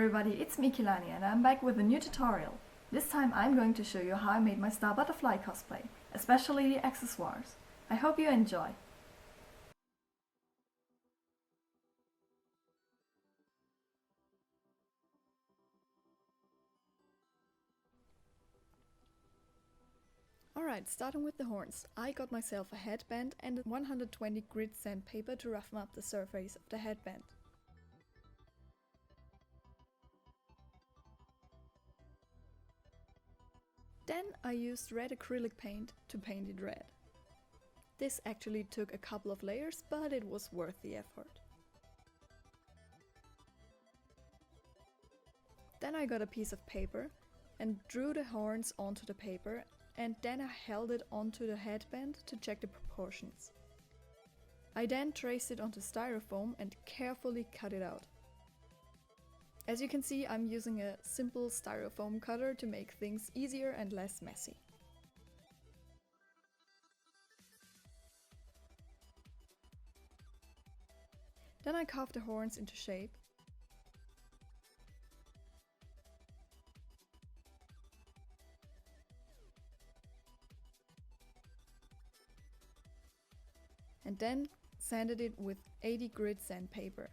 everybody, it's me Kilani and I'm back with a new tutorial. This time I'm going to show you how I made my Star Butterfly cosplay, especially the accessoires. I hope you enjoy. Alright, starting with the horns. I got myself a headband and 120 grit sandpaper to roughen up the surface of the headband. Then I used red acrylic paint to paint it red. This actually took a couple of layers, but it was worth the effort. Then I got a piece of paper and drew the horns onto the paper, and then I held it onto the headband to check the proportions. I then traced it onto styrofoam and carefully cut it out. As you can see, I'm using a simple styrofoam cutter to make things easier and less messy. Then I carved the horns into shape. And then sanded it with 80 grit sandpaper.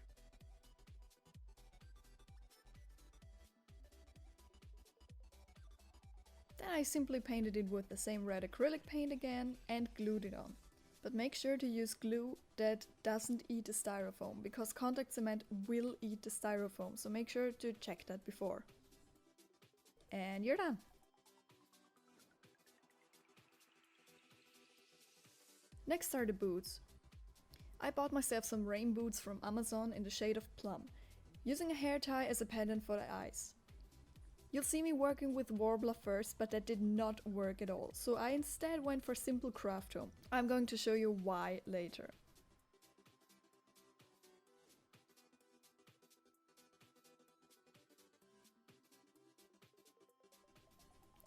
Then I simply painted it with the same red acrylic paint again and glued it on. But make sure to use glue that doesn't eat the styrofoam, because ContactCement will eat the styrofoam, so make sure to check that before. And you're done! Next are the boots. I bought myself some Rainboots from Amazon in the shade of plum, using a hair tie as a pendant for the eyes. You'll see me working with Worbla first, but that did not work at all, so I instead went for simple Craftfoam. I'm going to show you why later.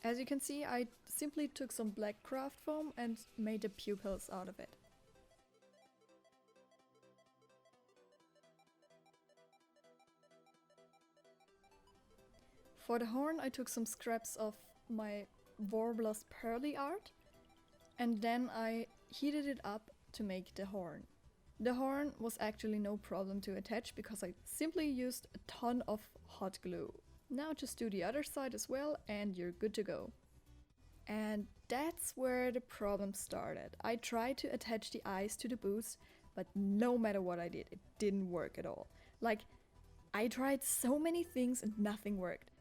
As you can see, I simply took some black Craftfoam and made the pupils out of it. For the horn I took some scraps of my Worbla's Pearly art and then I heated it up to make the horn. The horn was actually no problem to attach because I simply used a ton of hot glue. Now just do the other side as well and you're good to go. And that's where the problem started. I tried to attach the eyes to the boots, but no matter what I did, it didn't work at all. Like, I tried so many things and nothing worked.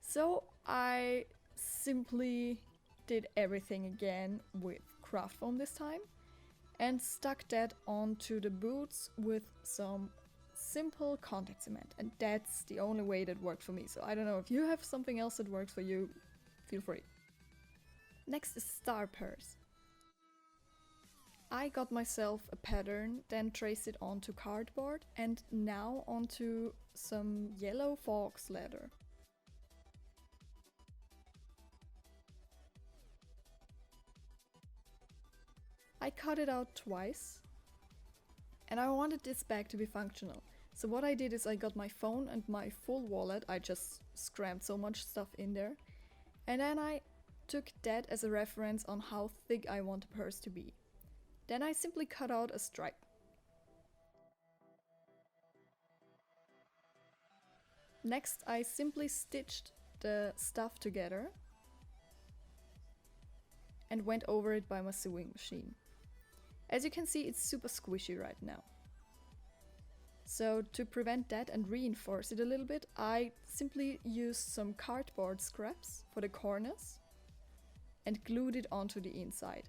So I simply did everything again with Craftfoam this time and stuck that onto the boots with some simple ContactCement, and that's the only way that worked for me. So I don't know if you have something else that works for you, feel free. Next is StarPurse. I got myself a pattern, then traced it onto cardboard and now onto some yellow Faux leather. I cut it out twice and I wanted this bag to be functional. So what I did is I got my phone and my full wallet. I just crammed so much stuff in there. And then I took that as a reference on how thick I want the purse to be. Then I simply cut out a stripe. Next I simply stitched the stuff together and went over it by my sewing machine. As you can see, it's super squishy right now. So to prevent that and reinforce it a little bit, I simply used some cardboard scraps for the corners and glued it onto the inside.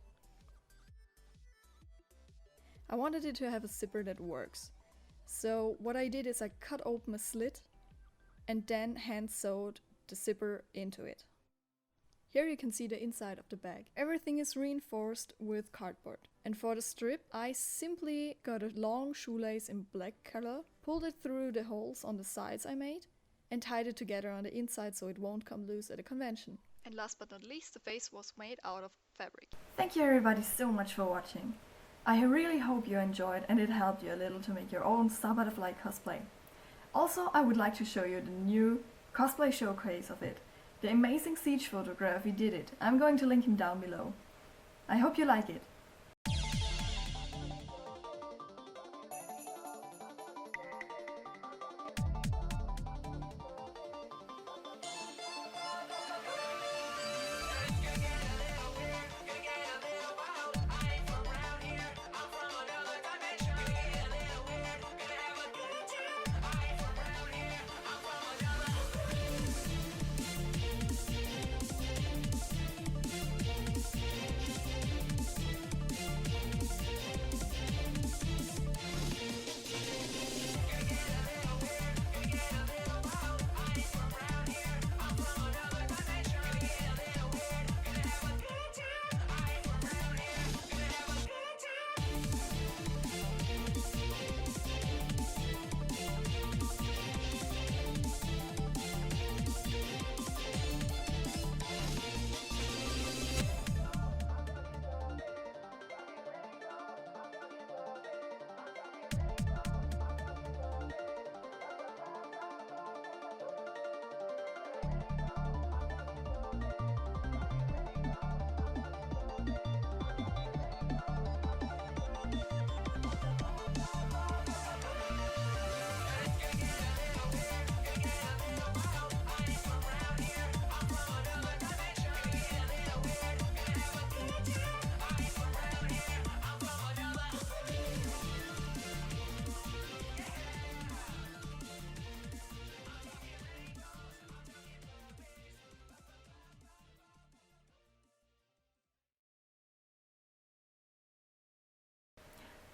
I wanted it to have a zipper that works. So what I did is I cut open a slit and then hand sewed the zipper into it. Here you can see the inside of the bag. Everything is reinforced with cardboard. And for the strip, I simply got a long shoelace in black color, pulled it through the holes on the sides I made, and tied it together on the inside so it won't come loose at a convention. And last but not least, the face was made out of fabric. Thank you everybody so much for watching. I really hope you enjoyed and it helped you a little to make your own Star Butterfly cosplay. Also, I would like to show you the new cosplay showcase of it. The amazing siege photograph he did it. I'm going to link him down below. I hope you like it.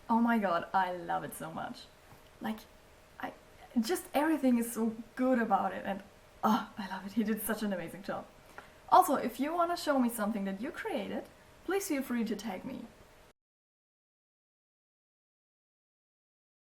Oh my god, I love it so much. Like, just everything is so good about it, and oh, I love it. He did such an amazing job. Also, if you want to show me something that you created, please feel free to tag me.